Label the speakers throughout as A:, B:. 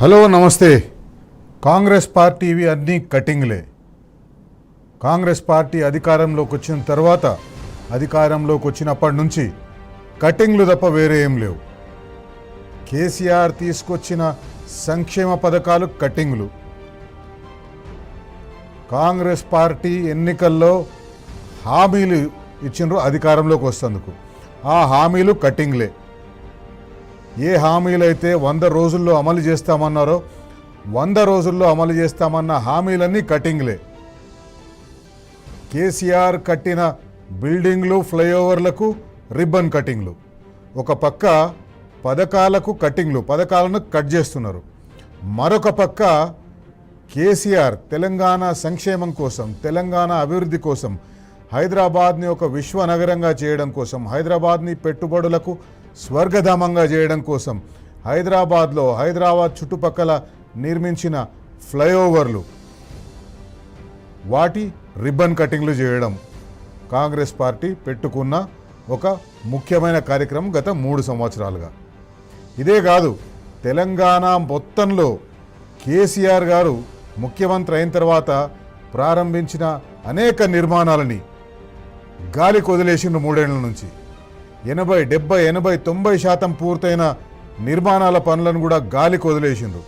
A: Hello నమస్తే. కాంగ్రెస్ పార్టీవి అన్నీ కటింగ్లే. Congress party అధికారంలోకి వచ్చిన తర్వాత, అధికారంలోకి వచ్చినప్పటి నుంచి కటింగ్లు తప్ప వేరే ఏం లేవు. కేసీఆర్ తీసుకొచ్చిన సంక్షేమ పథకాలు కటింగ్లు. కాంగ్రెస్ పార్టీ ఎన్నికల్లో హామీలు ఇచ్చిండ్రు అధికారంలోకి వస్తేందుకు, ఆ హామీలు కటింగ్లే. ఏ హామీలైతే 100 రోజుల్లో అమలు చేస్తామన్నారో 100 రోజుల్లో అమలు చేస్తామన్న హామీలన్నీ కటింగ్లే. కేసీఆర్ కట్టిన బిల్డింగ్లు, ఫ్లైఓవర్లకు రిబ్బన్ కటింగ్లు. ఒక పక్క పథకాలకు కటింగ్లు, పథకాలను కట్ చేస్తున్నారు. మరొక పక్క కేసీఆర్ తెలంగాణ సంక్షేమం కోసం, తెలంగాణ అభివృద్ధి కోసం, హైదరాబాద్ని ఒక విశ్వనగరంగా చేయడం కోసం, హైదరాబాద్ని పెట్టుబడులకు స్వర్గధామంగా చేయడం కోసం, హైదరాబాద్ చుట్టుపక్కల నిర్మించిన ఫ్లైఓవర్లు, వాటి రిబ్బన్ కటింగ్లు చేయడం కాంగ్రెస్ పార్టీ పెట్టుకున్న ఒక ముఖ్యమైన కార్యక్రమం గత 3 సంవత్సరాలుగా. ఇదే కాదు, తెలంగాణ మొత్తంలో కేసీఆర్ గారు ముఖ్యమంత్రి అయిన తర్వాత ప్రారంభించిన అనేక నిర్మాణాలని గాలికి వదిలేసిండ్రు. 3 ఏళ్ల నుంచి 80, 70, 80, 90% పూర్తయిన నిర్మాణాల పనులను కూడా గాలికి వదిలేసిండ్రు.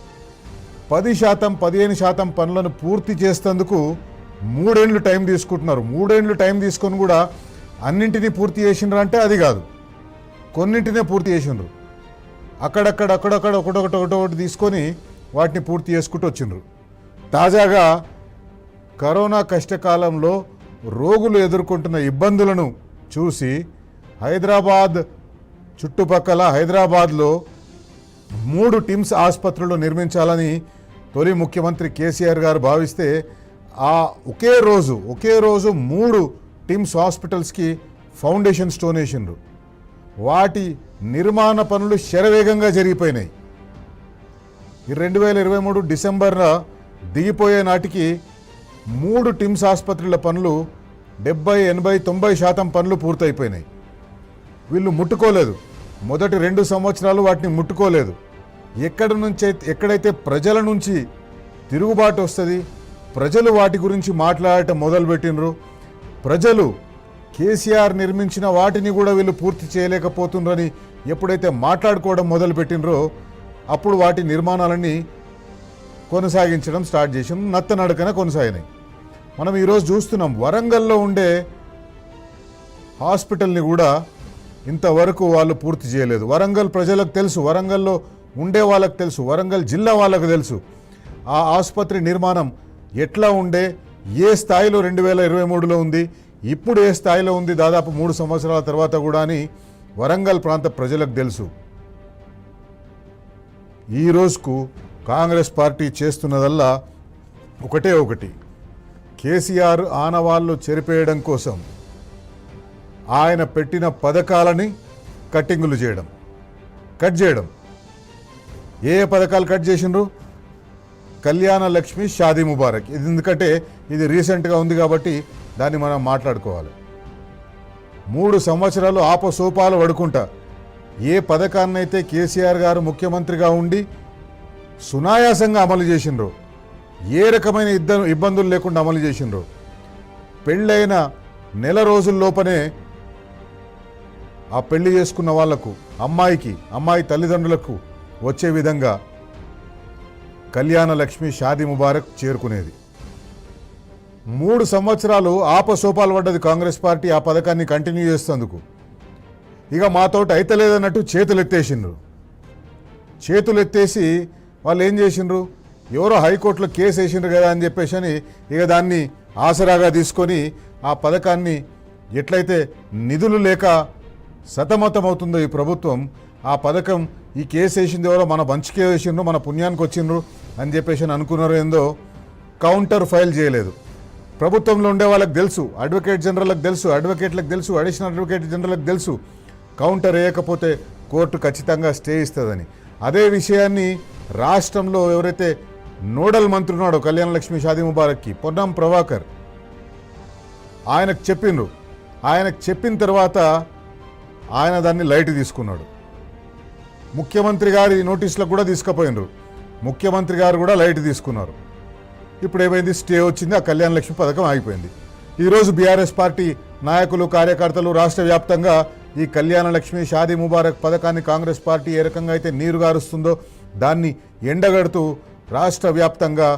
A: 10%, 15% పనులను పూర్తి చేసేందుకు 3 ఏళ్ళు టైం తీసుకుంటున్నారు. 3 ఏళ్ళు టైం తీసుకొని కూడా అన్నింటినీ పూర్తి చేసిండ్రు అంటే అది కాదు, కొన్నింటినే పూర్తి చేసిండ్రు. అక్కడక్కడ ఒకటొకటి తీసుకొని వాటిని పూర్తి చేసుకుంటూ వచ్చిండ్రు. తాజాగా కరోనా కష్టకాలంలో రోగులు ఎదుర్కొంటున్న ఇబ్బందులను చూసి హైదరాబాద్ చుట్టుపక్కల హైదరాబాద్లో 3 టిమ్స్ ఆసుపత్రులు నిర్మించాలని తొలి ముఖ్యమంత్రి కేసీఆర్ గారు భావిస్తే, ఆ ఒకే రోజు 3 టిమ్స్ హాస్పిటల్స్కి ఫౌండేషన్ స్టోన్ వేసిండ్రు. వాటి నిర్మాణ పనులు శరవేగంగా జరిగిపోయినాయి. 2023 డిసెంబర్న దిగిపోయే నాటికి 3 టిమ్స్ ఆసుపత్రుల పనులు 70, 80, 90% పనులు పూర్తయిపోయినాయి. వీళ్ళు ముట్టుకోలేదు. మొదటి 2 సంవత్సరాలు వాటిని ముట్టుకోలేదు. ఎక్కడైతే ప్రజల నుంచి తిరుగుబాటు వస్తుంది, ప్రజలు వాటి గురించి మాట్లాడటం మొదలుపెట్టినరు, ప్రజలు కేసీఆర్ నిర్మించిన వాటిని కూడా వీళ్ళు పూర్తి చేయలేకపోతుండ్రని ఎప్పుడైతే మాట్లాడుకోవడం మొదలుపెట్టినరో, అప్పుడు వాటి నిర్మాణాలన్నీ కొనసాగించడం స్టార్ట్ చేసి నత్తనడకన కొనసాగినాయి. మనం ఈరోజు చూస్తున్నాం, వరంగల్లో ఉండే హాస్పిటల్ని కూడా ఇంతవరకు వాళ్ళు పూర్తి చేయలేదు. వరంగల్ ప్రజలకు తెలుసు, వరంగల్లో ఉండే వాళ్ళకు తెలుసు, వరంగల్ జిల్లా వాళ్ళకు తెలుసు ఆ ఆసుపత్రి నిర్మాణం ఎట్లా ఉండే, ఏ స్థాయిలో 2023లో ఉంది, ఇప్పుడు ఏ స్థాయిలో ఉంది దాదాపు 3 సంవత్సరాల తర్వాత కూడా అని వరంగల్ ప్రాంత ప్రజలకు తెలుసు. ఈ రోజుకు కాంగ్రెస్ పార్టీ చేస్తున్నదల్లా ఒకటి, కేసీఆర్ ఆనవాళ్ళు చెరిపేయడం కోసం ఆయన పెట్టిన పథకాలని కటింగులు చేయడం, కట్ చేయడం. ఏ పథకాలు కట్ చేసిండ్రు? కళ్యాణ లక్ష్మి, షాదీ ముబారక్. ఇది ఎందుకంటే ఇది రీసెంట్గా ఉంది కాబట్టి దాన్ని మనం మాట్లాడుకోవాలి. 3 సంవత్సరాలు ఆపసోపాలు పడుకుంటా ఏ పథకాన్నైతే కేసీఆర్ గారు ముఖ్యమంత్రిగా ఉండి సునాయాసంగా అమలు చేసిండ్రు, ఏ రకమైన ఇబ్బందులు లేకుండా అమలు చేసిండ్రు, పెళ్ళైన నెల రోజుల్లోపనే ఆ పెళ్లి చేసుకున్న వాళ్లకు, అమ్మాయి తల్లిదండ్రులకు వచ్చే విధంగా కళ్యాణ లక్ష్మి, షాదీ ముబారక్ చేరుకునేది. 3 సంవత్సరాలు ఆపసోపాలు పడ్డది కాంగ్రెస్ పార్టీ ఆ పథకాన్ని కంటిన్యూ చేసేందుకు. ఇక మాతోటి అయితలేదన్నట్టు చేతులెత్తేసి వాళ్ళు ఏం చేసిండ్రు, ఎవరో హైకోర్టులో కేసు వేసిండ్రు కదా అని చెప్పేసి ఇక దాన్ని ఆసరాగా తీసుకొని ఆ పథకాన్ని ఎట్లయితే నిధులు లేక సతమతమవుతుందో ఈ ప్రభుత్వం, ఆ పథకం ఈ కేసు వేసింది ఎవరో మన మంచికే వేసిండ్రు, మన పుణ్యానికి వచ్చిండ్రు అని చెప్పేసి అనుకున్నారో ఏందో, కౌంటర్ ఫైల్ చేయలేదు. ప్రభుత్వంలో ఉండే వాళ్ళకి తెలుసు, అడ్వకేట్ జనరల్కి తెలుసు, అడ్వకేట్లకు తెలుసు, అడిషనల్ అడ్వకేట్ జనరల్కి తెలుసు, కౌంటర్ వేయకపోతే కోర్టు ఖచ్చితంగా స్టే ఇస్తుందని. అదే విషయాన్ని రాష్ట్రంలో ఎవరైతే నోడల్ మంత్రి ఉన్నాడో కళ్యాణ లక్ష్మి, షాదీ ముబారక్కి, పొన్నం ప్రభాకర్, ఆయనకు చెప్పిండ్రు. ఆయనకు చెప్పిన తర్వాత ఆయన దాన్ని లైట్ తీసుకున్నాడు. ముఖ్యమంత్రి గారి నోటీసులకు కూడా తీసుకుపోయినరు. ముఖ్యమంత్రి గారు కూడా లైట్ తీసుకున్నారు. ఇప్పుడు ఏమైంది, స్టే వచ్చింది, ఆ కళ్యాణ లక్ష్మి పథకం ఆగిపోయింది. ఈరోజు బీఆర్ఎస్ పార్టీ నాయకులు కార్యకర్తలు రాష్ట్ర వ్యాప్తంగా ఈ కళ్యాణ లక్ష్మి షాదీ ముబారక్ పథకాన్ని కాంగ్రెస్ పార్టీ ఏ రకంగా అయితే నీరుగారుస్తుందో దాన్ని ఎండగడుతూ రాష్ట్ర వ్యాప్తంగా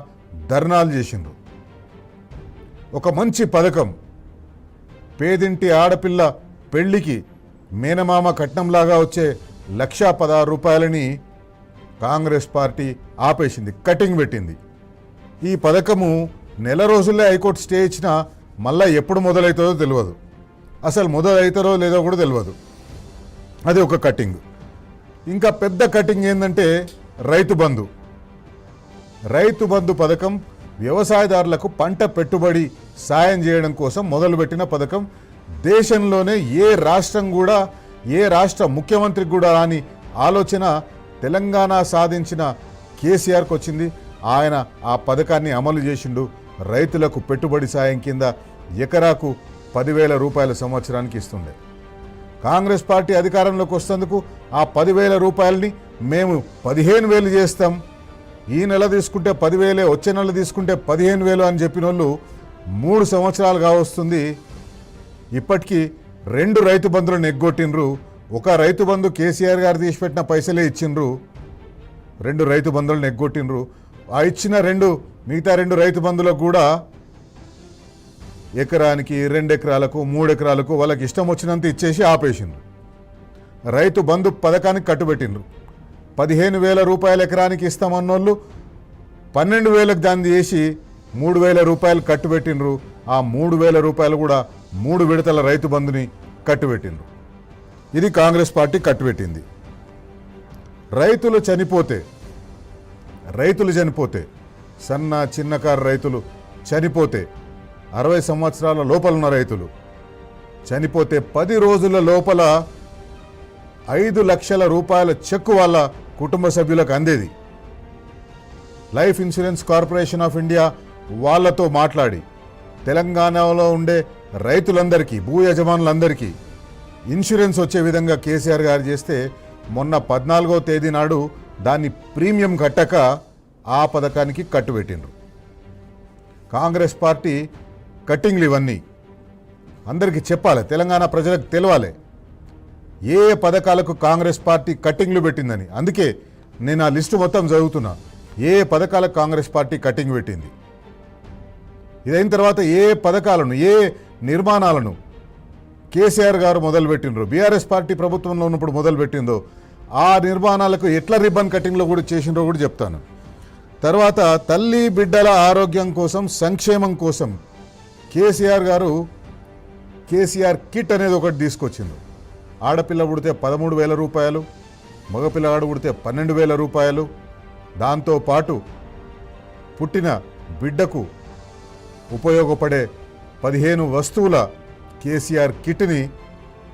A: ధర్నాలు చేసిండ్రు. ఒక మంచి పథకం, పేదింటి ఆడపిల్ల పెళ్లికి మేనమామ కట్నంలాగా వచ్చే 1,16,000 రూపాయలని కాంగ్రెస్ పార్టీ ఆపేసింది, కటింగ్ పెట్టింది. ఈ పథకము నెల రోజుల్లో హైకోర్టు స్టే ఇచ్చినా మళ్ళీ ఎప్పుడు మొదలవుతుందో తెలియదు, అసలు మొదలవుతారో లేదో కూడా తెలియదు. అది ఒక కటింగ్. ఇంకా పెద్ద కటింగ్ ఏంటంటే రైతు బంధు. రైతు బంధు పథకం వ్యవసాయదారులకు పంట పెట్టుబడి సాయం చేయడం కోసం మొదలుపెట్టిన పథకం. దేశంలోనే ఏ రాష్ట్రం కూడా, ఏ రాష్ట్ర ముఖ్యమంత్రికి కూడా రాని ఆలోచన తెలంగాణ సాధించిన కేసీఆర్కి వచ్చింది. ఆయన ఆ పథకాన్ని అమలు చేసిండు. రైతులకు పెట్టుబడి సాయం కింద ఎకరాకు 10,000 రూపాయల సంవత్సరానికి ఇస్తుండే. కాంగ్రెస్ పార్టీ అధికారంలోకి వస్తేందుకు ఆ 10,000 రూపాయలని మేము 15,000 చేస్తాం, ఈ నెల తీసుకుంటే 10,000, వచ్చే నెల తీసుకుంటే 15,000 అని చెప్పిన వాళ్ళు 3 సంవత్సరాలు కావస్తుంది. ఇప్పటికీ 2 రైతు బంధులను ఎగ్గొట్టిండ్రు. ఒక రైతు బంధు కేసీఆర్ గారు తీసిపెట్టిన పైసలే ఇచ్చిండ్రు, 2 రైతు బంధువులను ఎగ్గొట్టిండ్రు. ఆ ఇచ్చిన మిగతా 2 రైతు బంధులకు కూడా ఎకరానికి 2 ఎకరాలకు 3 ఎకరాలకు వాళ్ళకి ఇష్టం వచ్చినంత ఇచ్చేసి ఆపేసిండ్రు. రైతు బంధు పథకానికి కట్టుబెట్టిండ్రు. 15,000 రూపాయలు ఎకరానికి ఇస్తామన్నోళ్ళు 12,000కి దాన్ని చేసి 3,000 రూపాయలు కట్టుబెట్టిండ్రు. ఆ 3,000 రూపాయలు కూడా 3 విడతల రైతు బంధుని కట్టుబెట్టిండ్రు. ఇది కాంగ్రెస్ పార్టీ కట్టుబెట్టింది. రైతులు చనిపోతే సన్న చిన్నకారు రైతులు చనిపోతే 60 సంవత్సరాల లోపలున్న రైతులు చనిపోతే 10 రోజుల లోపల 5 లక్షల రూపాయల చెక్కు వాళ్ళ కుటుంబ సభ్యులకు అందేది. Life insurance corporation of India వాళ్ళతో మాట్లాడి తెలంగాణలో ఉండే రైతులందరికీ, భూ యజమానులందరికీ ఇన్సూరెన్స్ వచ్చే విధంగా కేసీఆర్ గారు చేస్తే మొన్న 14వ తేదీ నాడు దాన్ని ప్రీమియం కట్టక ఆ పథకానికి కట్టుబెట్టిండ్రు. కాంగ్రెస్ పార్టీ కట్టింగ్లు ఇవన్నీ అందరికీ చెప్పాలి, తెలంగాణ ప్రజలకు తెలవాలి ఏ పథకాలకు కాంగ్రెస్ పార్టీ కట్టింగ్లు పెట్టిందని. అందుకే నేను ఆ లిస్టు మొత్తం చదువుతున్నా, ఏ పథకాలకు కాంగ్రెస్ పార్టీ కట్టింగ్ పెట్టింది. ఇదైన తర్వాత ఏ పథకాలను, ఏ నిర్మాణాలను కేసీఆర్ గారు మొదలుపెట్టిండ్రు, బీఆర్ఎస్ పార్టీ ప్రభుత్వంలో ఉన్నప్పుడు మొదలుపెట్టిందో ఆ నిర్మాణాలకు ఎట్లా రిబ్బన్ కటింగ్లో కూడా చేసిండ్రో కూడా చెప్తాను. తర్వాత తల్లి బిడ్డల ఆరోగ్యం కోసం, సంక్షేమం కోసం కేసీఆర్ గారు కేసీఆర్ కిట్ అనేది ఒకటి తీసుకొచ్చిండ్రు. ఆడపిల్ల పుడితే 13,000 రూపాయలు, మగపిల్లగాడు పుడితే 12,000 రూపాయలు, దాంతోపాటు పుట్టిన బిడ్డకు ఉపయోగపడే 15 వస్తువుల కేసీఆర్ కిట్ని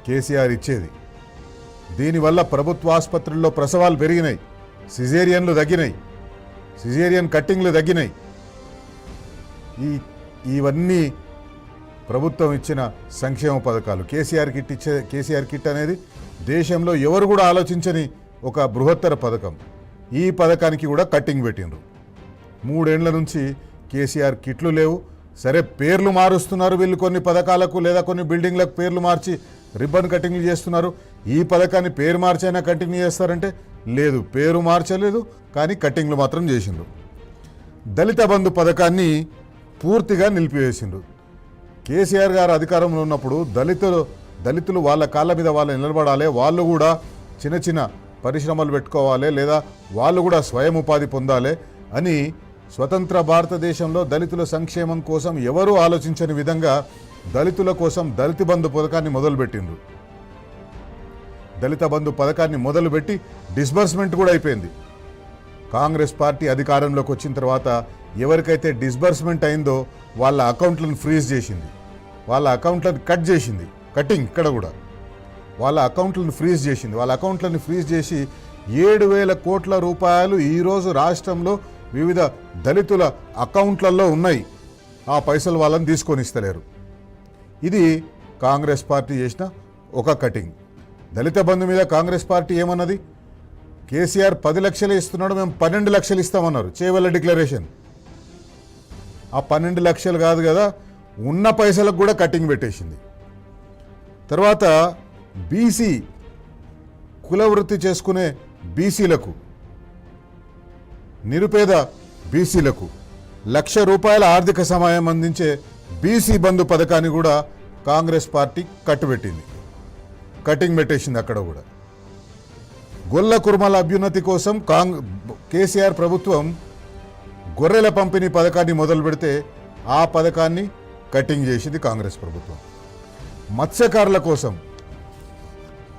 A: కేసీఆర్ ఇచ్చేది. దీనివల్ల ప్రభుత్వ ఆసుపత్రుల్లో ప్రసవాలు పెరిగినాయి, సిజేరియన్లు తగ్గినాయి, సిజేరియన్ కట్టింగ్లు తగ్గినాయి. ఇవన్నీ ప్రభుత్వం ఇచ్చిన సంక్షేమ పథకాలు. కేసీఆర్ కిట్ అనేది దేశంలో ఎవరు కూడా ఆలోచించని ఒక బృహత్తర పథకం. ఈ పథకానికి కూడా కట్టింగ్ పెట్టిండ్రు. 3 ఏళ్ల నుంచి కేసీఆర్ కిట్లు లేవు. సరే, పేర్లు మారుస్తున్నారు వీళ్ళు, కొన్ని పథకాలకు లేదా కొన్ని బిల్డింగ్లకు పేర్లు మార్చి రిబ్బన్ కటింగ్లు చేస్తున్నారు. ఈ పథకాన్ని పేరు మార్చైనా కంటిన్యూ చేస్తారంటే లేదు, పేరు మార్చలేదు, కానీ కట్టింగ్లు మాత్రం చేసిండ్రు. దళిత బంధు పథకాన్ని పూర్తిగా నిలిపివేసిండ్రు. కేసీఆర్ గారు అధికారంలో ఉన్నప్పుడు దళితులు వాళ్ళ కాళ్ళ మీద వాళ్ళు నిలబడాలి, వాళ్ళు కూడా చిన్న చిన్న పరిశ్రమలు పెట్టుకోవాలి, లేదా వాళ్ళు కూడా స్వయం ఉపాధి పొందాలి అని స్వతంత్ర భారతదేశంలో దళితుల సంక్షేమం కోసం ఎవరూ ఆలోచించని విధంగా దళితుల కోసం దళిత బంధు పథకాన్ని మొదలుపెట్టిండ్రు. దళిత బంధు పథకాన్ని మొదలుపెట్టి డిస్బర్స్మెంట్ కూడా అయిపోయింది. కాంగ్రెస్ పార్టీ అధికారంలోకి వచ్చిన తర్వాత ఎవరికైతే డిస్బర్స్మెంట్ అయిందో వాళ్ళ అకౌంట్లను ఫ్రీజ్ చేసింది, వాళ్ళ అకౌంట్లను కట్ చేసింది. కటింగ్ ఇక్కడ కూడా వాళ్ళ అకౌంట్లను ఫ్రీజ్ చేసింది. వాళ్ళ అకౌంట్లను ఫ్రీజ్ చేసి 7,000 కోట్ల రూపాయలు ఈరోజు రాష్ట్రంలో వివిధ దళితుల అకౌంట్లలో ఉన్నాయి. ఆ పైసలు వాళ్ళని తీసుకొని ఇస్తలేరు. ఇది కాంగ్రెస్ పార్టీ చేసిన ఒక కటింగ్. దళిత బంధు మీద కాంగ్రెస్ పార్టీ ఏమన్నది? కేసీఆర్ 10 లక్షలే ఇస్తున్నాడు, మేము 12 లక్షలు ఇస్తామన్నారు. చేవల్ల డిక్లరేషన్. ఆ 12 లక్షలు కాదు కదా, ఉన్న పైసలకు కూడా కటింగ్ పెట్టేసింది. తర్వాత బీసీ కులవృత్తి చేసుకునే బీసీలకు, నిరుపేద బీసీలకు ₹1,00,000 ఆర్థిక సహాయం అందించే బీసీ బంధు పథకాన్ని కూడా కాంగ్రెస్ పార్టీ కట్టుబెట్టింది, కటింగ్ పెట్టేసింది. అక్కడ కూడా గొల్ల కుర్మల అభ్యున్నతి కోసం కేసీఆర్ ప్రభుత్వం గొర్రెల పంపిణీ పథకాన్ని మొదలు పెడితే ఆ పథకాన్ని కటింగ్ చేసింది కాంగ్రెస్ ప్రభుత్వం. మత్స్యకారుల కోసం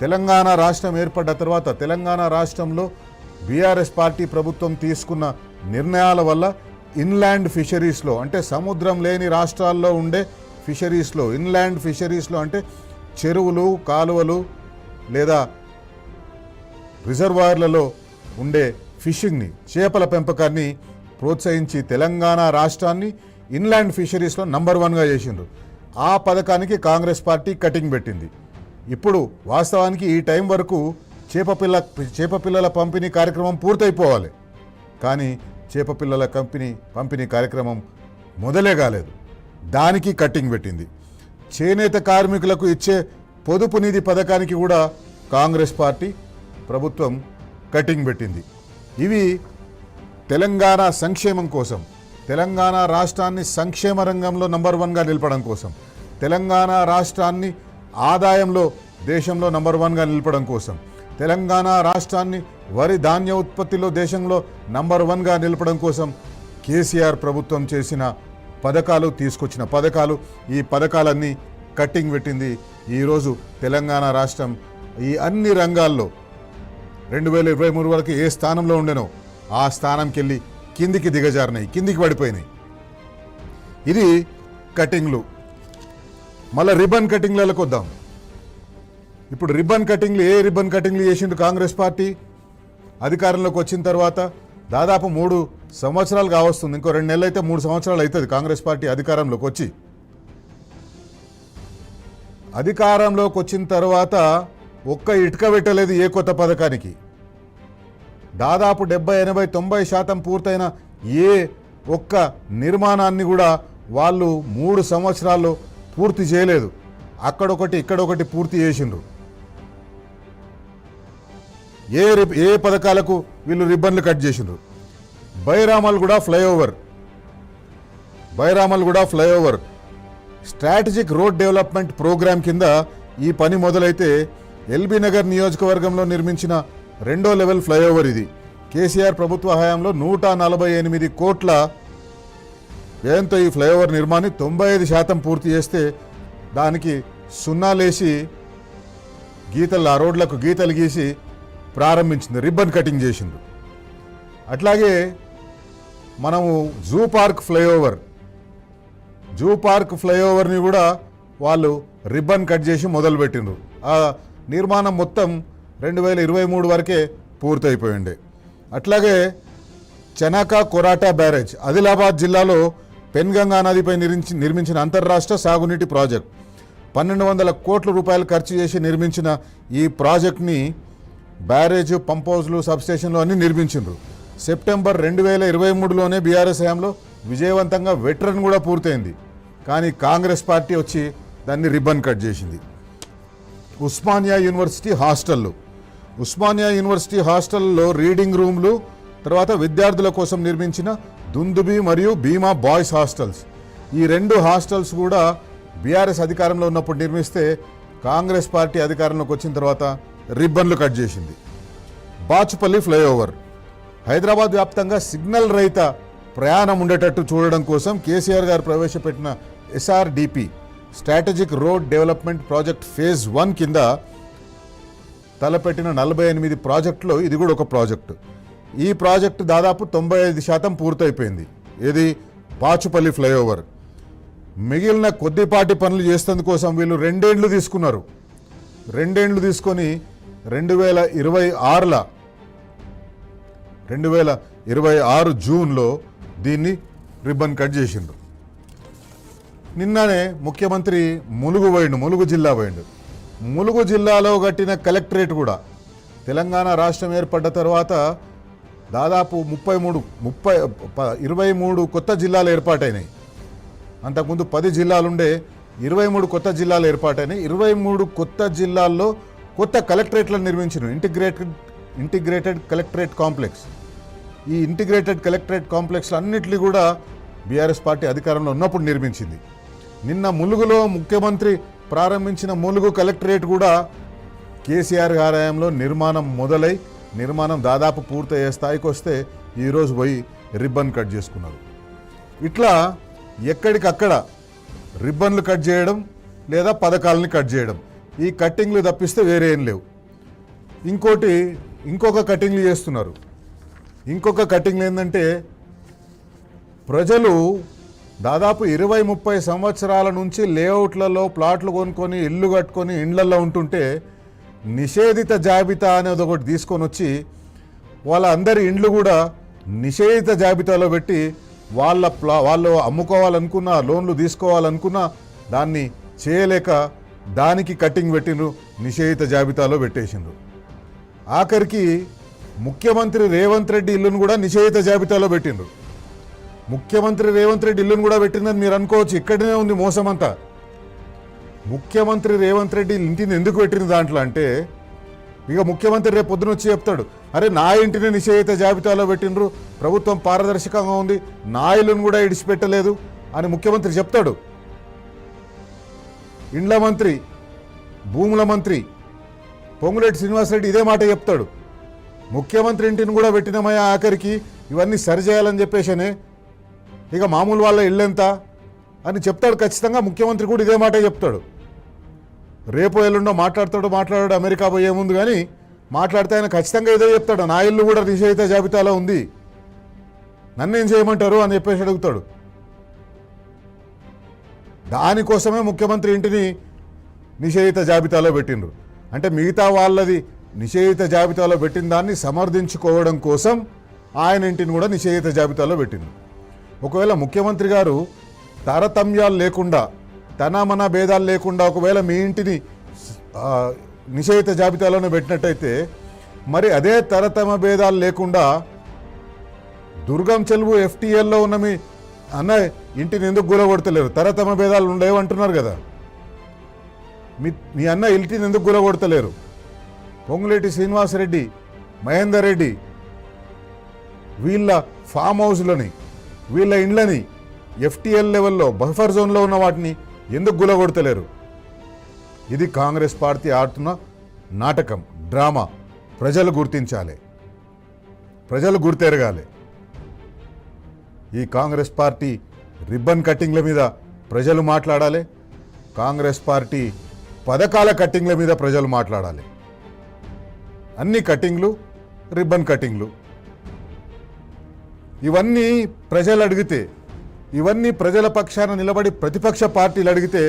A: తెలంగాణ రాష్ట్రం ఏర్పడ్డ తర్వాత తెలంగాణ రాష్ట్రంలో బీఆర్ఎస్ పార్టీ ప్రభుత్వం తీసుకున్న నిర్ణయాల వల్ల ఇన్లాండ్ ఫిషరీస్లో, అంటే సముద్రం లేని రాష్ట్రాల్లో ఉండే ఫిషరీస్లో, ఇన్లాండ్ ఫిషరీస్లో అంటే చెరువులు, కాలువలు లేదా రిజర్వాయర్లలో ఉండే ఫిషింగ్ని, చేపల పెంపకాన్ని ప్రోత్సహించి తెలంగాణ రాష్ట్రాన్ని ఇన్లాండ్ ఫిషరీస్లో నంబర్ 1గా చేసిండ్రు. ఆ పథకానికి కాంగ్రెస్ పార్టీ కటింగ్ పెట్టింది. ఇప్పుడు వాస్తవానికి ఈ టైం వరకు చేపపిల్లల పంపిణీ కార్యక్రమం పూర్తయిపోవాలి, కానీ చేపపిల్లల పంపిణీ కార్యక్రమం మొదలే కాలేదు. దానికి కట్టింగ్ పెట్టింది. చేనేత కార్మికులకు ఇచ్చే పొదుపు నిధి పథకానికి కూడా కాంగ్రెస్ పార్టీ ప్రభుత్వం కటింగ్ పెట్టింది. ఇవి తెలంగాణ సంక్షేమం కోసం, తెలంగాణ రాష్ట్రాన్ని సంక్షేమ రంగంలో నంబర్ 1గా నిలపడం కోసం, తెలంగాణ రాష్ట్రాన్ని ఆదాయంలో దేశంలో నంబర్ 1గా నిలపడం కోసం, తెలంగాణ రాష్ట్రాన్ని వరి ధాన్య ఉత్పత్తిలో దేశంలో నంబర్ 1గా నిలపడం కోసం కేసీఆర్ ప్రభుత్వం చేసిన పథకాలు, తీసుకొచ్చిన పథకాలు, ఈ పథకాలన్నీ కట్టింగ్ పెట్టింది. ఈరోజు తెలంగాణ రాష్ట్రం ఈ అన్ని రంగాల్లో 2023 వరకు ఏ స్థానంలో ఉండేనో ఆ స్థానంకి వెళ్ళి కిందికి దిగజారినాయి, కిందికి పడిపోయినాయి. ఇది కటింగ్లు. మళ్ళీ రిబ్బన్ కటింగ్లకు వద్దాం. ఇప్పుడు రిబ్బన్ కటింగ్లు, ఏ రిబ్బన్ కటింగ్లు చేసిండు కాంగ్రెస్ పార్టీ అధికారంలోకి వచ్చిన తర్వాత? దాదాపు 3 సంవత్సరాలు కావస్తుంది. ఇంకో 2 నెలలు అయితే 3 సంవత్సరాలు అవుతుంది కాంగ్రెస్ పార్టీ అధికారంలోకి వచ్చి. అధికారంలోకి వచ్చిన తర్వాత ఒక్క ఇటుక పెట్టలేదు ఏ కొత్త పథకానికి. దాదాపు 70, 80, 90% పూర్తయిన ఏ ఒక్క నిర్మాణాన్ని కూడా వాళ్ళు 3 సంవత్సరాల్లో పూర్తి చేయలేదు. అక్కడొకటి ఇక్కడొకటి పూర్తి చేసిండ్రు. ఏ పథకాలకు వీళ్ళు రిబ్బన్లు కట్ చేసిండ్రు? Bairamalguda flyover strategic road development programme కింద ఈ పని మొదలైతే ఎల్బీ నగర్ నియోజకవర్గంలో నిర్మించిన 2వ లెవెల్ ఫ్లైఓవర్ ఇది. కేసీఆర్ ప్రభుత్వ హయాంలో 148 కోట్ల వ్యయంతో ఈ ఫ్లైఓవర్ నిర్మాణాన్ని 95% పూర్తి చేస్తే దానికి సున్నాలేసి గీతలు, ఆ రోడ్లకు గీతలు గీసి ప్రారంభించింది, రిబ్బన్ కటింగ్ చేసింది. అట్లాగే మనము జూ పార్క్ ఫ్లైఓవర్ని కూడా వాళ్ళు రిబ్బన్ కట్ చేసి మొదలుపెట్టిండ్రు. ఆ నిర్మాణం మొత్తం 2023 వరకే పూర్తయిపోయింది. అట్లాగే చెనాకా కొరాటా బ్యారేజ్ ఆదిలాబాద్ జిల్లాలో పెన్గంగా నదిపై నిర్మించిన అంతర్రాష్ట్ర సాగునీటి ప్రాజెక్ట్ 1200 కోట్ల రూపాయలు ఖర్చు చేసి నిర్మించిన ఈ ప్రాజెక్ట్ని బ్యారేజ్, పంప్ హౌజ్లు, సబ్స్టేషన్లు అన్నీ నిర్మించిండ్రు. సెప్టెంబర్ 2023లోనే బీఆర్ఎస్ హయాంలో విజయవంతంగా వెటరన్ కూడా పూర్తయింది. కానీ కాంగ్రెస్ పార్టీ వచ్చి దాన్ని రిబ్బన్ కట్ చేసింది. ఉస్మానియా యూనివర్సిటీ హాస్టల్లో రీడింగ్ రూమ్లు, తర్వాత విద్యార్థుల కోసం నిర్మించిన దుందుబి మరియు భీమా బాయ్స్ హాస్టల్స్, ఈ 2 హాస్టల్స్ కూడా బీఆర్ఎస్ అధికారంలో ఉన్నప్పుడు నిర్మిస్తే కాంగ్రెస్ పార్టీ అధికారంలోకి వచ్చిన తర్వాత రిబ్బన్లు కట్ చేసింది. బాచుపల్లి ఫ్లైఓవర్ హైదరాబాద్ వ్యాప్తంగా సిగ్నల్ రహిత ప్రయాణం ఉండేటట్టు చూడడం కోసం కేసీఆర్ గారు ప్రవేశపెట్టిన SRDP strategic road development project phase 1 కింద తలపెట్టిన 48 ప్రాజెక్టులో ఇది కూడా ఒక ప్రాజెక్టు. ఈ ప్రాజెక్టు దాదాపు 95% పూర్తయిపోయింది. ఇది బాచుపల్లి ఫ్లైఓవర్. మిగిలిన కొద్దిపాటి పనులు చేసేందుకోసం వీళ్ళు 2 ఏళ్ళు తీసుకున్నారు. 2 ఏళ్ళు తీసుకొని 2026 జూన్లో దీన్ని రిబ్బన్ కట్ చేసిండ్రు. నిన్ననే ముఖ్యమంత్రి ములుగు జిల్లా పోయిండు. ములుగు జిల్లాలో కట్టిన కలెక్టరేట్ కూడా తెలంగాణ రాష్ట్రం ఏర్పడ్డ తర్వాత దాదాపు 23 కొత్త జిల్లాలు ఏర్పాటైనాయి. అంతకుముందు 10 జిల్లాలుండే 23 కొత్త జిల్లాలు ఏర్పాటైనాయి. 23 కొత్త జిల్లాల్లో కొత్త కలెక్టరేట్లను నిర్మించిన ఇంటిగ్రేటెడ్ కలెక్టరేట్ కాంప్లెక్స్. ఈ ఇంటిగ్రేటెడ్ కలెక్టరేట్ కాంప్లెక్స్లు అన్నింటినీ కూడా బీఆర్ఎస్ పార్టీ అధికారంలో ఉన్నప్పుడు నిర్మించింది. నిన్న ములుగులో ముఖ్యమంత్రి ప్రారంభించిన ములుగు కలెక్టరేట్ కూడా కేసీఆర్ హయాంలో నిర్మాణం దాదాపు పూర్తయ్యే స్థాయికి వస్తే ఈరోజు పోయి రిబ్బన్ కట్ చేసుకున్నారు. ఇట్లా ఎక్కడికక్కడ రిబ్బన్లు కట్ చేయడం లేదా పథకాలని కట్ చేయడం, ఈ కట్టింగ్లు తప్పిస్తే వేరే ఏం లేవు. ఇంకొక కటింగ్లు చేస్తున్నారు. ఇంకొక కటింగ్లు ఏంటంటే, ప్రజలు దాదాపు 20-30 సంవత్సరాల నుంచి లేఅవుట్లలో ప్లాట్లు కొనుక్కొని ఇల్లు కట్టుకొని ఇండ్లల్లో ఉంటుంటే నిషేధిత జాబితా అనేది ఒకటి తీసుకొని వచ్చి వాళ్ళందరి ఇండ్లు కూడా నిషేధిత జాబితాలో పెట్టి వాళ్ళు అమ్ముకోవాలనుకున్నా లోన్లు తీసుకోవాలనుకున్నా దాన్ని చేయలేక దానికి కట్టింగ్ పెట్టిండ్రు, నిషేధిత జాబితాలో పెట్టేసిండ్రు. ఆఖరికి ముఖ్యమంత్రి రేవంత్ రెడ్డి ఇల్లును కూడా నిషేధిత జాబితాలో పెట్టిండ్రు. ముఖ్యమంత్రి రేవంత్ రెడ్డి ఇల్లును కూడా పెట్టిందని మీరు అనుకోవచ్చు. ఇక్కడనే ఉంది మోసం అంతా. ముఖ్యమంత్రి రేవంత్ రెడ్డి ఇంటిని ఎందుకు పెట్టిన దాంట్లో అంటే, ఇక ముఖ్యమంత్రి రేపు పొద్దున వచ్చి చెప్తాడు, అరే నా ఇంటిని నిషేధిత జాబితాలో పెట్టినరు, ప్రభుత్వం పారదర్శకంగా ఉంది, నా ఇల్లును కూడా ఇడిచిపెట్టలేదు అని ముఖ్యమంత్రి చెప్తాడు. ఇండ్ల మంత్రి, భూముల మంత్రి పొంగులేటి శ్రీనివాసరెడ్డి ఇదే మాట చెప్తాడు. ముఖ్యమంత్రి ఇంటిని కూడా పెట్టినమయ్యా, ఆఖరికి ఇవన్నీ సరిచేయాలని చెప్పేసనే ఇక మామూలు వాళ్ళ ఇళ్ళెంత అని చెప్తాడు. ఖచ్చితంగా ముఖ్యమంత్రి కూడా ఇదే మాట చెప్తాడు. రేపు ఎల్లుండో మాట్లాడాడు అమెరికా పోయే ముందు, కానీ మాట్లాడితే ఆయన ఖచ్చితంగా ఇదే చెప్తాడు, నా ఇల్లు కూడా నిషేధిత జాబితాలో ఉంది, నన్నేం చేయమంటారు అని చెప్పేసి అడుగుతాడు. దానికోసమే ముఖ్యమంత్రి ఇంటిని నిషేధిత జాబితాలో పెట్టిండ్రు. అంటే మిగతా వాళ్ళది నిషేధిత జాబితాలో పెట్టిన దాన్ని సమర్థించుకోవడం కోసం ఆయన ఇంటిని కూడా నిషేధిత జాబితాలో పెట్టిండ్రు. ఒకవేళ ముఖ్యమంత్రి గారు తారతమ్యాలు లేకుండా, తనమన భేదాలు లేకుండా ఒకవేళ మీ ఇంటిని నిషేధిత జాబితాలోనే పెట్టినట్టయితే, మరి అదే తరతమ భేదాలు లేకుండా దుర్గం చెలువు FTLలో ఉన్న మీ అన్న ఇంటిని ఎందుకు గులగొడతలేరు? తరతమ భేదాలు ఉండేవంటున్నారు కదా, మీ అన్న ఇంటిని ఎందుకు గులగొడతలేరు? పొంగులేటి శ్రీనివాసరెడ్డి, మహేందర్ రెడ్డి వీళ్ళ ఫామ్ హౌస్లని, వీళ్ళ ఇండ్లని FTL లెవెల్లో బఫర్ జోన్లో ఉన్న వాటిని ఎందుకు గులగొడతలేరు? ఇది కాంగ్రెస్ పార్టీ ఆడుతున్న నాటకం, డ్రామా. ప్రజలు గుర్తించాలి, ప్రజలు గుర్తెరగాలి. ఈ కాంగ్రెస్ పార్టీ రిబ్బన్ కట్టింగ్ల మీద ప్రజలు మాట్లాడాలి, కాంగ్రెస్ పార్టీ పథకాల కట్టింగ్ల మీద ప్రజలు మాట్లాడాలి. అన్ని కట్టింగ్లు, రిబ్బన్ కట్టింగ్లు, ఇవన్నీ ప్రజలు అడిగితే, ఇవన్నీ ప్రజల పక్షాన నిలబడి ప్రతిపక్ష పార్టీలు అడిగితే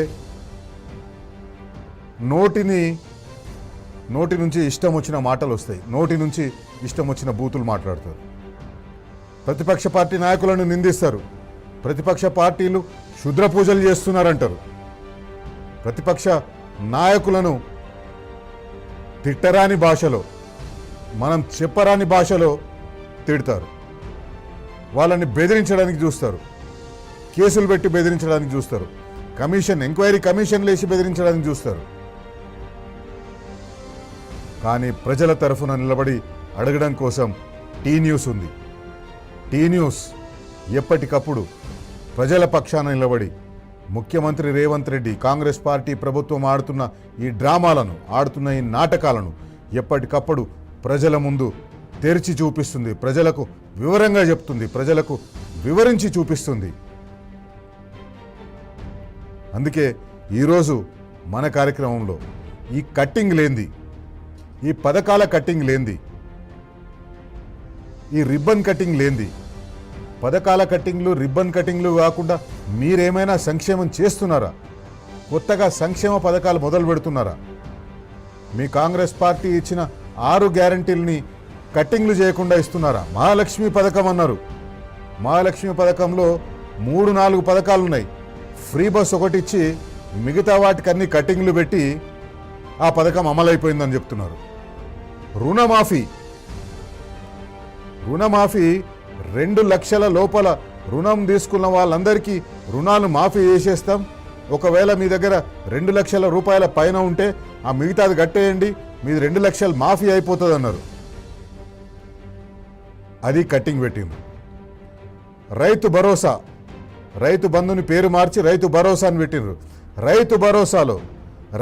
A: నోటి నుంచి ఇష్టం వచ్చిన మాటలు వస్తాయి, నోటి నుంచి ఇష్టం వచ్చిన బూతులు మాట్లాడతారు. ప్రతిపక్ష పార్టీ నాయకులను నిందిస్తారు, ప్రతిపక్ష పార్టీలు క్షుద్ర పూజలు చేస్తున్నారంటారు, ప్రతిపక్ష నాయకులను తిట్టరాని భాషలో, మనం చెప్పరాని భాషలో తిడతారు, వాళ్ళని బెదిరించడానికి చూస్తారు, కేసులు పెట్టి బెదిరించడానికి చూస్తారు, ఎంక్వైరీ కమిషన్లు వేసి బెదిరించడానికి చూస్తారు. కానీ ప్రజల తరఫున నిలబడి అడగడం కోసం టీ న్యూస్ ఉంది. టీ న్యూస్ ఎప్పటికప్పుడు ప్రజల పక్షాన నిలబడి ముఖ్యమంత్రి రేవంత్ రెడ్డి, కాంగ్రెస్ పార్టీ ప్రభుత్వం ఆడుతున్న ఈ డ్రామాలను, ఆడుతున్న ఈ నాటకాలను ఎప్పటికప్పుడు ప్రజల ముందు తెరిచి చూపిస్తుంది, ప్రజలకు వివరంగా చెప్తుంది, ప్రజలకు వివరించి చూపిస్తుంది. అందుకే ఈరోజు మన కార్యక్రమంలో ఈ కట్టింగ్ లేంది, ఈ పథకాల కట్టింగ్ లేంది, ఈ రిబ్బన్ కట్టింగ్ లేంది, పథకాల కట్టింగ్లు, రిబ్బన్ కట్టింగ్లు కాకుండా మీరేమైనా సంక్షేమం చేస్తున్నారా? కొత్తగా సంక్షేమ పథకాలు మొదలు పెడుతున్నారా? మీ కాంగ్రెస్ పార్టీ ఇచ్చిన 6 గ్యారంటీలని కట్టింగ్లు చేయకుండా ఇస్తున్నారా? మహాలక్ష్మి పథకం అన్నారు, మహాలక్ష్మి పథకంలో 3-4 పథకాలు ఉన్నాయి. ఫ్రీ బస్ ఒకటి ఇచ్చి మిగతా వాటికన్నీ కట్టింగ్లు పెట్టి ఆ పథకం అమలైపోయిందని చెప్తున్నారు. రుణమాఫీ 2 లక్షల లోపల రుణం తీసుకున్న వాళ్ళందరికీ రుణాలు మాఫీ చేసేస్తాం. ఒకవేళ మీ దగ్గర 2 లక్షల రూపాయల పైన ఉంటే ఆ మిగతాది కట్టేయండి, మీది 2 లక్షలు మాఫీ అయిపోతుంది అన్నారు. అది కట్టింగ్ పెట్టింది. రైతు భరోసా, రైతు బంధుని పేరు మార్చి రైతు భరోసా అని పెట్టిండ్రు. రైతు భరోసాలో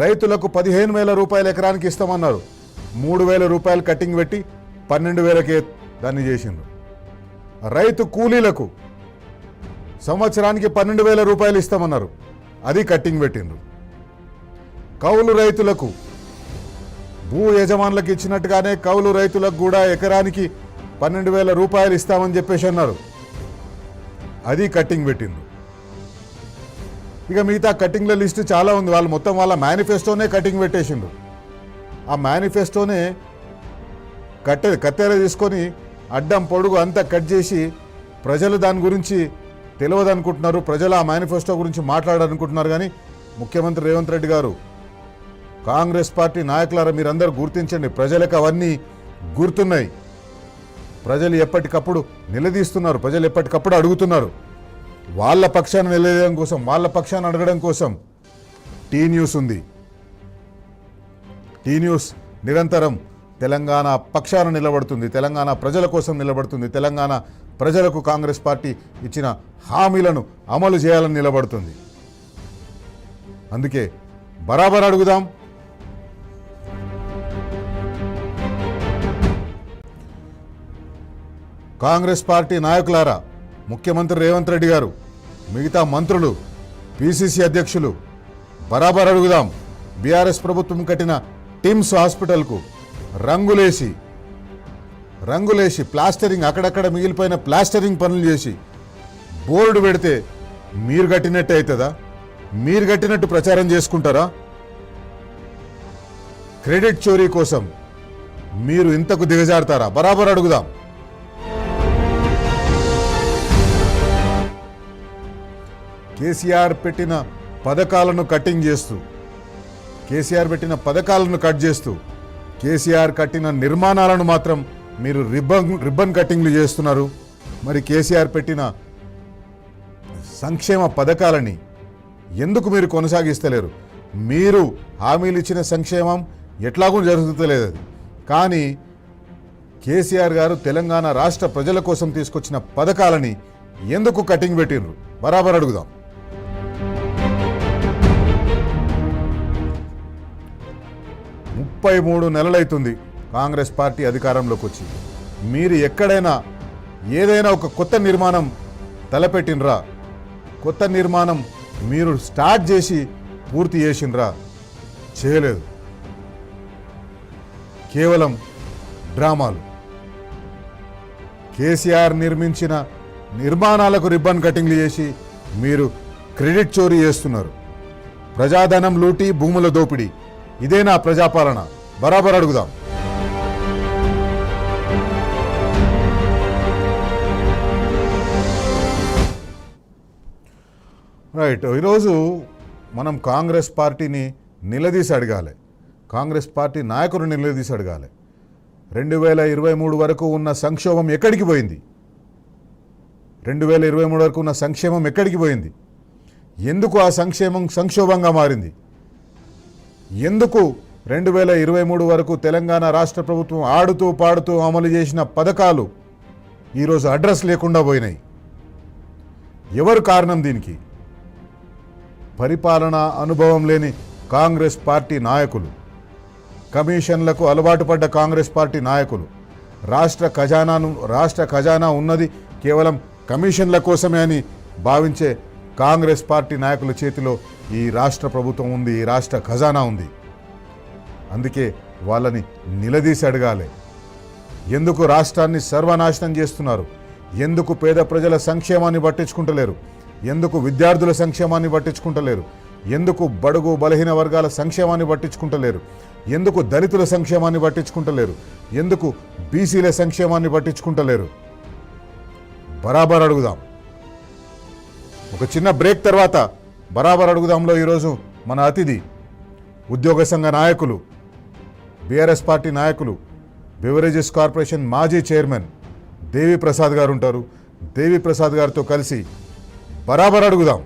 A: రైతులకు 15,000 రూపాయలు ఎకరానికి ఇస్తామన్నారు. 3,000 రూపాయలు కట్టింగ్ పెట్టి 12,000కే దాన్ని చేసిండ్రు. రైతు కూలీలకు సంవత్సరానికి 12,000 రూపాయలు ఇస్తామన్నారు. అది కట్టింగ్ పెట్టిండ్రు. కౌలు రైతులకు భూ యజమానులకు ఇచ్చినట్టుగానే కౌలు రైతులకు కూడా ఎకరానికి 12,000 రూపాయలు ఇస్తామని చెప్పేసి అన్నారు. అది కట్టింగ్ పెట్టిండ్రు. ఇక మిగతా కట్టింగ్ల లిస్టు చాలా ఉంది. వాళ్ళు మొత్తం వాళ్ళ మేనిఫెస్టోనే కట్టింగ్ పెట్టేసిండ్రు. ఆ మేనిఫెస్టోనే కత్తెర తీసుకొని అడ్డం పొడుగు అంతా కట్ చేసి ప్రజలు దాని గురించి తెలియదనుకుంటున్నారు, ప్రజలు ఆ మేనిఫెస్టో గురించి మాట్లాడాలనుకుంటున్నారు. కానీ ముఖ్యమంత్రి రేవంత్ రెడ్డి గారు, కాంగ్రెస్ పార్టీ నాయకులారా, మీరందరూ గుర్తించండి, ప్రజలకు అవన్నీ గుర్తున్నాయి. ప్రజలు ఎప్పటికప్పుడు నిలదీస్తున్నారు, ప్రజలు ఎప్పటికప్పుడు అడుగుతున్నారు. వాళ్ళ పక్షాన్ని నిలదీయడం కోసం, వాళ్ళ పక్షాన్ని అడగడం కోసం టీ న్యూస్ ఉంది. టీ న్యూస్ నిరంతరం తెలంగాణ పక్షాన నిలబడుతుంది, తెలంగాణ ప్రజల కోసం నిలబడుతుంది, తెలంగాణ ప్రజలకు కాంగ్రెస్ పార్టీ ఇచ్చిన హామీలను అమలు చేయాలని నిలబడుతుంది. అందుకే బరాబర్ అడుగుదాం. కాంగ్రెస్ పార్టీ నాయకులారా, ముఖ్యమంత్రి రేవంత్ రెడ్డి గారు, మిగతా మంత్రులు, పిసిసి అధ్యక్షులు, బరాబర్ అడుగుదాం. బీఆర్ఎస్ ప్రభుత్వం కట్టిన టిమ్స్ హాస్పిటల్కు రంగులేసి ప్లాస్టరింగ్, అక్కడక్కడ మిగిలిపోయిన ప్లాస్టరింగ్ పనులు చేసి బోర్డు పెడితే మీరు కట్టినట్టు అవుతుందా? మీరు కట్టినట్టు ప్రచారం చేసుకుంటారా? క్రెడిట్ చోరీ కోసం మీరు ఇంతకు దిగజారుతారా? బరాబర్ అడుగుదాం. కేసీఆర్ పెట్టిన పథకాలను కట్టింగ్ చేస్తూ, కేసీఆర్ పెట్టిన పథకాలను కట్ చేస్తూ, కేసీఆర్ కట్టిన నిర్మాణాలను మాత్రం మీరు రిబ్బన్ కట్టింగ్లు చేస్తున్నారు. మరి కేసీఆర్ పెట్టిన సంక్షేమ పథకాలని ఎందుకు మీరు కొనసాగిస్తలేరు? మీరు హామీలు ఇచ్చిన సంక్షేమం ఎట్లాగూ జరుగుతలేదు. అది కానీ కేసీఆర్ గారు తెలంగాణ రాష్ట్ర ప్రజల కోసం తీసుకొచ్చిన పథకాలని ఎందుకు కటింగ్ పెట్టిండ్రు? బరాబర్ అడుగుదాం. ముప్పై 3 నెలలైతుంది కాంగ్రెస్ పార్టీ అధికారంలోకి వచ్చి. మీరు ఎక్కడైనా ఏదైనా ఒక కొత్త నిర్మాణం తలపెట్టినరా? కొత్త నిర్మాణం మీరు స్టార్ట్ చేసి పూర్తి చేసినరా? చేయలేదు. కేవలం డ్రామాలు. కేసీఆర్ నిర్మించిన నిర్మాణాలకు రిబ్బన్ కటింగ్లు చేసి మీరు క్రెడిట్ చోరీ చేస్తున్నారు. ప్రజాధనం లూటి, భూముల దోపిడీ, ఇదేనా ప్రజాపాలన? బరాబర్ అడుగుదాం. రైట్. ఈరోజు మనం కాంగ్రెస్ పార్టీని నిలదీసి అడగాలి, కాంగ్రెస్ పార్టీ నాయకులను నిలదీసి అడగాలి. 2023 వరకు ఉన్న సంక్షోభం ఎక్కడికి పోయింది? 2023 వరకు ఉన్న సంక్షేమం ఎక్కడికి పోయింది? ఎందుకు ఆ సంక్షోభంగా మారింది? ఎందుకు 2023 వరకు తెలంగాణ రాష్ట్ర ప్రభుత్వం ఆడుతూ పాడుతూ అమలు చేసిన పథకాలు ఈరోజు అడ్రస్ లేకుండా పోయినాయి? ఎవరు కారణం దీనికి? పరిపాలనా అనుభవం లేని కాంగ్రెస్ పార్టీ నాయకులు, కమిషన్లకు అలవాటు పడ్డ కాంగ్రెస్ పార్టీ నాయకులు. రాష్ట్ర ఖజానా ఉన్నది కేవలం కమిషన్ల కోసమే అని భావించే కాంగ్రెస్ పార్టీ నాయకుల చేతిలో ఈ రాష్ట్ర ప్రభుత్వం ఉంది, ఈ రాష్ట్ర ఖజానా ఉంది. అందుకే వాళ్ళని నిలదీసి అడగాలి. ఎందుకు రాష్ట్రాన్ని సర్వనాశనం చేస్తున్నారు? ఎందుకు పేద ప్రజల సంక్షేమాన్ని పట్టించుకుంటలేరు? ఎందుకు విద్యార్థుల సంక్షేమాన్ని పట్టించుకుంటలేరు? ఎందుకు బడుగు బలహీన వర్గాల సంక్షేమాన్ని పట్టించుకుంటలేరు? ఎందుకు దళితుల సంక్షేమాన్ని పట్టించుకుంటలేరు? ఎందుకు బీసీల సంక్షేమాన్ని పట్టించుకుంటలేరు? బరాబర్ అడుగుదాం. ఒక చిన్న బ్రేక్ తర్వాత బరాబర్ అడుగుదాంలో ఈరోజు మన అతిథి ఉద్యోగ సంఘ నాయకులు, బీఆర్ఎస్ పార్టీ నాయకులు, బెవరేజెస్ కార్పొరేషన్ మాజీ చైర్మన్ దేవి ప్రసాద్ గారు ఉంటారు. దేవి ప్రసాద్ గారితో కలిసి బరాబర్ అడుగుదాం.